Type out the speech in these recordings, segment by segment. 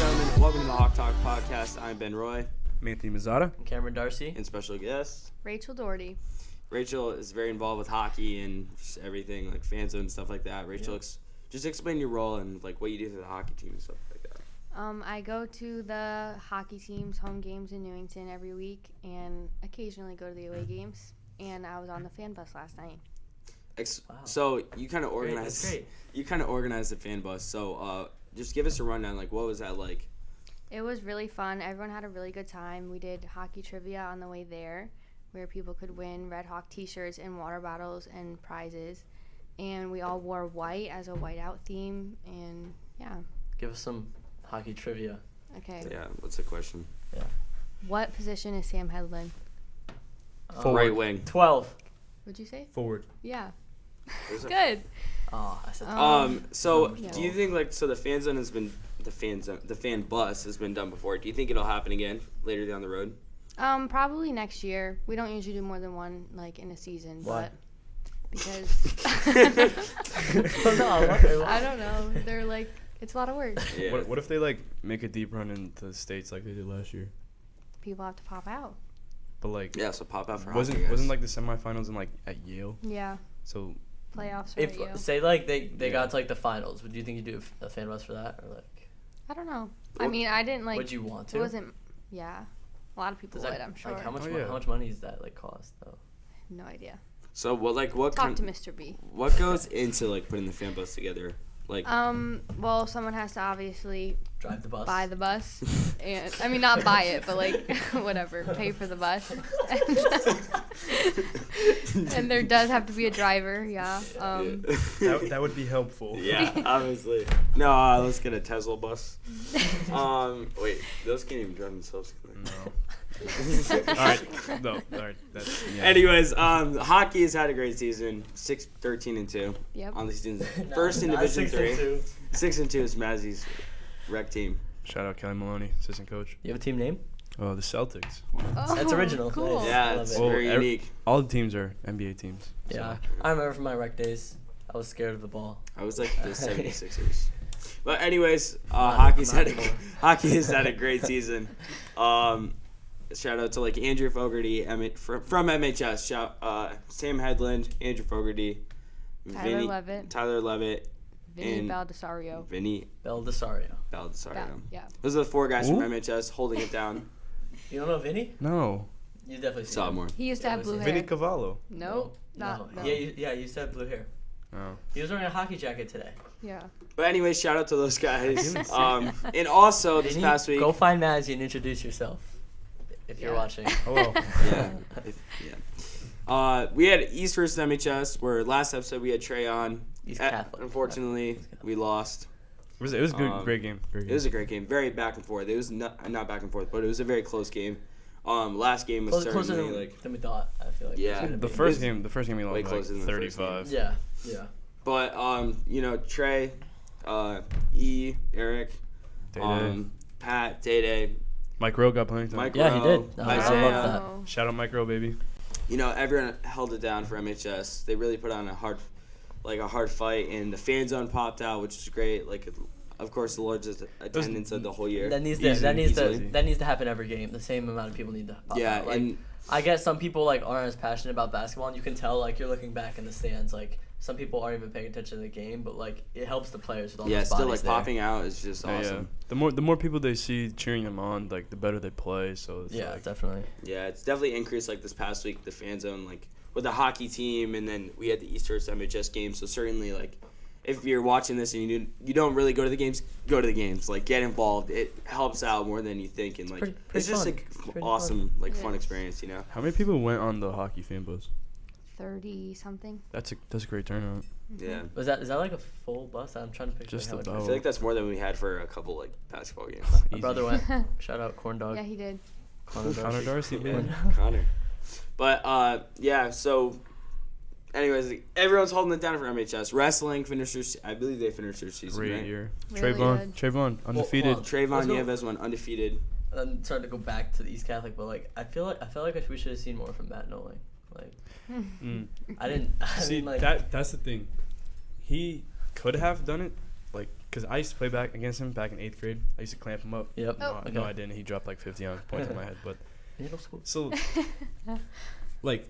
gentlemen, welcome to the Hawk Talk podcast. I'm Ben Roy. I'm Anthony Mazzata. I'm Cameron Darcy. And special guest. Rachel Doherty. Rachel is very involved with hockey and just everything, like fan zone and stuff like that. Rachel, just explain your role and like what you do for the hockey team and stuff like that. I go to the hockey team's home games in Newington every week and occasionally go to the away games. And I was on the fan bus last night. Wow. So you kind of organized. Great. You kind of organized the fan bus. So just give us a rundown. Like, what was that like? It was really fun. Everyone had a really good time. We did hockey trivia on the way there, where people could win Red Hawk T-shirts and water bottles and prizes. And we all wore white as a whiteout theme. And yeah. Give us some hockey trivia. Okay. Yeah. What's the question? Yeah. What position is Sam Hedlund? Right wing. 12. What'd you say? Forward. Yeah. There's a- Good. Oh, I said So Yeah. do you think like the fan zone has been the fan bus has been done before? Do you think it'll happen again later down the road? Probably next year. We don't usually do more than one like in a season. Why? But because I don't know. They're like it's a lot of work. Yeah. What if they like make a deep run into the States like they did last year? People have to pop out. But like Yeah. So pop out for wasn't hockey, guys. wasn't like the semifinals in like at Yale? Yeah. So Playoffs. If Right, say like they got to like the finals, would you think you'd do a fan bus for that, or like I don't know. I mean, I didn't like. would you want to? It wasn't. Yeah. A lot of people Does would. that, I'm sure. Like how much Oh, yeah. how much money does that like cost though? No idea. So what Talk kind to Mr. B. what goes into like putting the fan bus together? Like Well, someone has to obviously Drive the bus. buy the bus, and I mean not buy it, but like whatever, pay for the bus. And there does have to be a driver. Yeah. that would be helpful. yeah, obviously. No, let's get a Tesla bus. Wait, those can't even drive themselves. No. All right. No. All right. That's yeah. Anyways, hockey has had a great season. 13-2 Yep. on the season's first in Division 3. 6-2 is Mazzy's rec team. Shout out Kelly Maloney, assistant coach. You have a team name? Oh, the Celtics. Oh, That's original. Cool. Nice. Yeah, I love it's it. Well, very unique. All the teams are NBA teams. Yeah. So. I remember from my rec days, I was scared of the ball. I was like the 76ers. But anyways, Not hockey has anymore. had a great season. Shout out to like Andrew Fogarty from MHS. Sam Hedlund, Andrew Fogarty, Tyler Levitt, Vinny and Baldessario. Vinny Beldesario. Baldessario. Yeah. Those are the four guys Who? from MHS holding it down. You don't know Vinny? No. You definitely seen him. Sophomore. He used to have blue hair. Vinny Cavallo. Nope. No. No. Yeah, you used to have blue hair. Oh. He was wearing a hockey jacket today. Yeah. But anyways, shout out to those guys. And also this Vinny, past week. go find Mazzy and introduce yourself if you're Yeah. watching. Hello. Yeah. We had East versus MHS, where last episode we had Trey on. He's Catholic. Unfortunately, we lost. It was a good, great game. Great game. It was a great game. Very back and forth. It was not back and forth, but it was a very close game. Last game was Closer certainly than we thought, I feel like. Yeah. It's the gonna first It game. The first game we way lost closer than like the first game. 35. be. Yeah. But Trey, Eric, Day-Day. Pat, Day-Day, Mike Rowe got playing time. Mike Yeah, he Rowe, did. I Isaiah. love that. Oh. Shout out Mike Rowe, baby. Everyone held it down for MHS. They really put on a hard fight, and the fan zone popped out, which is great. Like, of course, the largest attendance of the whole year. That needs Easy. to happen every game. The same amount of people need to. Yeah, like, and I guess some people like aren't as passionate about basketball, and you can tell like you're looking back in the stands. Like some people aren't even paying attention to the game, but like it helps the players with all those still bodies like there. popping out is just awesome. Yeah. The more people they see cheering them on, like the better they play. So it's Yeah, like, definitely. Yeah, it's definitely increased like this past week the fan zone like with the hockey team, and then we had the East versus MHS game. So certainly like if you're watching this and you don't really go to the games, go to the games. Like get involved. It helps out more than you think, and like pretty it's just fun. like Pretty awesome fun. fun Yeah. experience. How many people went on the hockey fan bus? 30 something. That's a great turnout. Yeah. Is that like a full bus? I'm trying to picture Just how much. about. I feel like that's more than we had for a couple like basketball games. My Easy. brother went. Shout out Corn Dog. Yeah, he did. Connor Darcy, Yeah, man. Connor. But so anyways, like, everyone's holding it down for MHS. Wrestling finished I believe they finished their season. Great Right? year. Really Trayvon, undefeated. Well, Trayvon Let's go. Nieves won undefeated. I'm starting to go back to the East Catholic, but like I feel like we should have seen more from Matt Noling. Like Mm. I didn't. I See, mean, like that's the thing. He could have done it, like, because I used to play back against him back in 8th grade. I used to clamp him up. Yep. No, Oh. no, I didn't. He dropped like 50 points on my head. But Middle school. so, like,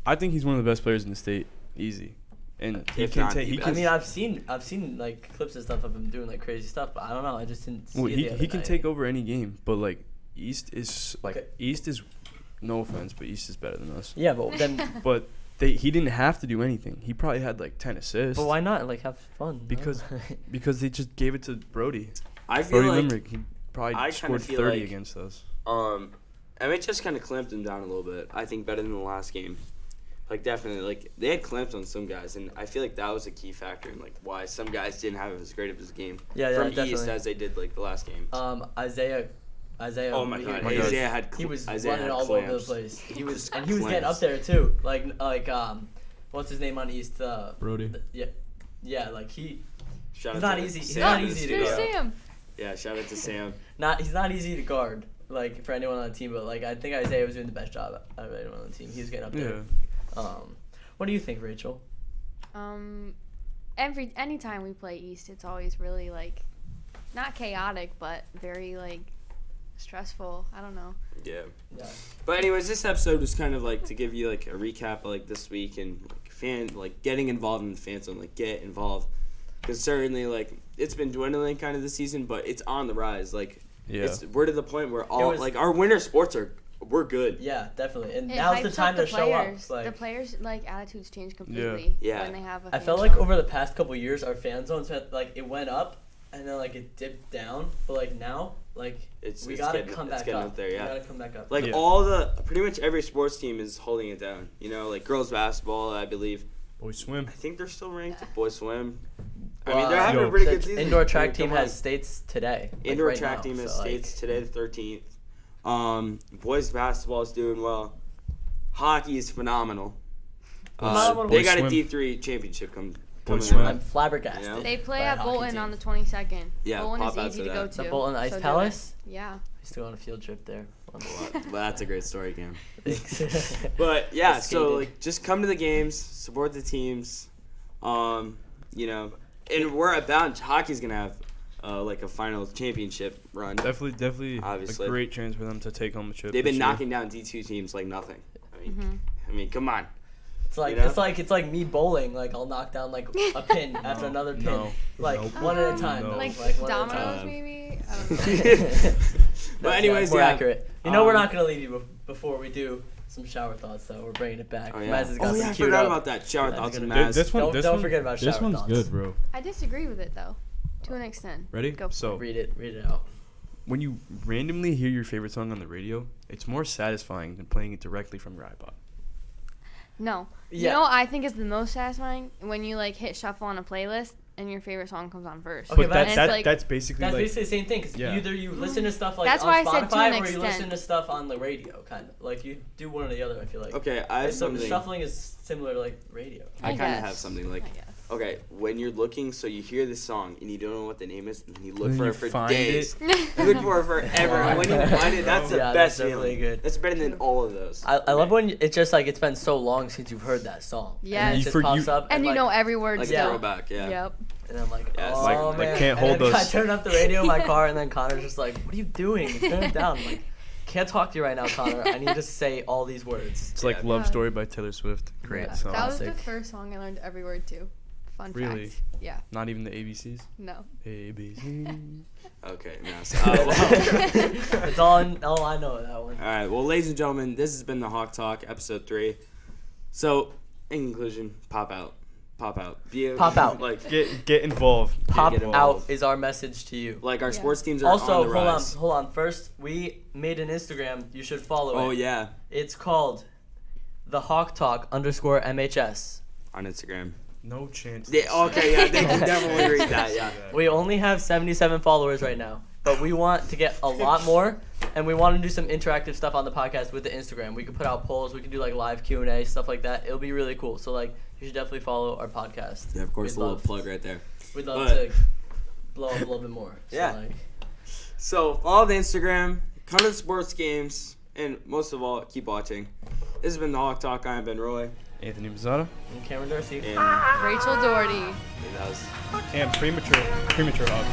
I think he's one of the best players in the state, easy. And he If can not take. the He best. can. I mean, I've seen like clips and stuff of him doing like crazy stuff, but I don't know. I just didn't see Well, it the he other can night. take over any game, but like East is Okay. no offense, but East is better than us. Yeah, but then, But he didn't have to do anything. He probably had like 10 assists. but why not? Like have fun. Because because they just gave it to Brody. I feel Brody like Limerick. He probably I kinda scored feel 30 like- against us. MHS kind of clamped him down a little bit. I think better than the last game. Like definitely, like they had clamps on some guys, and I feel like that was a key factor in like why some guys didn't have as great of a game Yeah, from definitely. East as they did like the last game. Isaiah. Oh my God, my God. Isaiah had He was Isaiah running had all over the clamps. place. He was Clamps. getting up there too. Like what's his name on East? Brody. Yeah, like Shout he's out not to easy. He's Sam not and easy to There's guard. Sam. Yeah, shout out to Sam. He's not easy to guard. Like for anyone on the team, but like I think Isaiah was doing the best job out of anyone on the team. He was getting up there. Yeah. What do you think, Rachel? Anytime we play East, it's always really like not chaotic, but very like stressful. I don't know. Yeah. Yeah. But anyways, this episode was kind of like to give you like a recap of like this week and like getting involved in the fan zone, like get involved, because certainly like it's been dwindling kind of this season, but it's on the rise. Like Yeah. we're to the point where all was- like our winter sports we're good. Yeah, definitely. And It now's the hypes time up to the show players. up. Like The players like attitudes change completely Yeah. when they have a I fan felt like zone. over the past couple years, our fan zones had like it went up and then like it dipped down, but like now like It's we it's gotta getting, come it's back getting up. up there. We Yeah. gotta come back up. Like Yeah. pretty much every sports team is holding it down. You know, like girls basketball, I believe. Boys swim. I think they're still ranked. Boys swim. I Well, mean, they're having yo, a pretty the good season. indoor track I mean, team come has on. states today. like, Indoor right track now, team has so, like, states today, the 13th. Boys basketball is doing well. Hockey is phenomenal. Phenomenal. They Boys got a swim. D3 championship coming Boys up. swim. I'm flabbergasted. Yeah. They play by at the hockey Bolton team. on the 22nd. Yeah, Bolton pop is out easy to to go that. to. The Bolton Ice so do it. Palace? Yeah. I used to go on a field trip there. But that's a great story, Cam. Thanks. But yeah, I so skated. like just come to the games, support the teams. You know, and we're about hockey's gonna have like a final championship run. Definitely Obviously. a great chance for them to take home the chip. They've been this year. knocking down D2 teams like nothing. I mean, come on. It's like You know? it's like me bowling. Like I'll knock down like a pin after another pin, no, like nope. one at a time. No. though, Like one at a time. dominoes, time. maybe? I don't know. But That's anyways, more yeah. accurate. You know, we're not gonna leave you before we do some shower thoughts, though. We're bringing it back. Oh Maz yeah, has got oh, some yeah I queued forgot up. about that. Shower That's thoughts and gonna- Maz. This one, Don't forget about this shower one's thoughts. good, bro. I disagree with it, though, to an extent. Ready? Go. So Read it out. when you randomly hear your favorite song on the radio, it's more satisfying than playing it directly from your iPod. No. Yeah. You know what I think is the most satisfying? When you, like, hit shuffle on a playlist and your favorite song comes on first. Okay, But but that, it's that like- that's basically That's like basically the same thing. Cause Yeah. either you listen to stuff like That's on why I said to Spotify, an or you extent. listen to stuff on the radio, kind of. Like you do one or the other. I feel like. Okay, I have So something. shuffling is similar to like radio. I kind of guess. have something like. I guess. Okay, when you're looking, so you hear this song and you don't know what the name is, and you look And for you it for find days. You look for it forever, and when you find it, that's the Yeah, best that's definitely feeling. good. That's better than all of those. I love when it's just like it's been so long since you've heard that song. Yes. And it You just for- pops you- up And you like, know every word like Yeah. a still. throwback, yeah. Yep. and I'm like, Yeah, it's oh like man. can't And hold then I those. turn up the radio in my car, and then Connor's just like, "What are you doing? Turn it down." I'm like, can't talk to you right now, Connor. I need to say all these words. it's like Yeah. Love Yeah. Story by Taylor Swift. Great Yeah. song. That was the Classic. first song I learned every word to. Fun Really? fact. Yeah. Not even the ABCs. No. ABC. Okay, now. So, well, That's all I know of that one. all right, well, ladies and gentlemen, this has been the Hawk Talk, episode 3. So, in conclusion, pop out. Pop out. Pop out. Like, Get involved. Pop get out involved. is our message to you. like our Yeah. sports teams are Also, on the rise. hold on. First, we made an Instagram. You should follow it. Oh, yeah, It's called the Hawk Talk _MHS. on Instagram. No chance. Okay, yeah, they can definitely read that, yeah. We only have 77 followers right now, but we want to get a lot more, and we want to do some interactive stuff on the podcast with the Instagram. We could put out polls. We could do like live Q&A, stuff like that. It'll be really cool. So like, you should definitely follow our podcast. Yeah, of course, We'd a little love- plug right there. We'd love But- to blow up a little bit more. Yeah. So, like, So, follow the Instagram, come to the sports games, and most of all, keep watching. This has been the Hawk Talk. I've been Roy. Anthony Mazzata. and Cameron Darcy. And Rachel Doherty. That was And premature hog.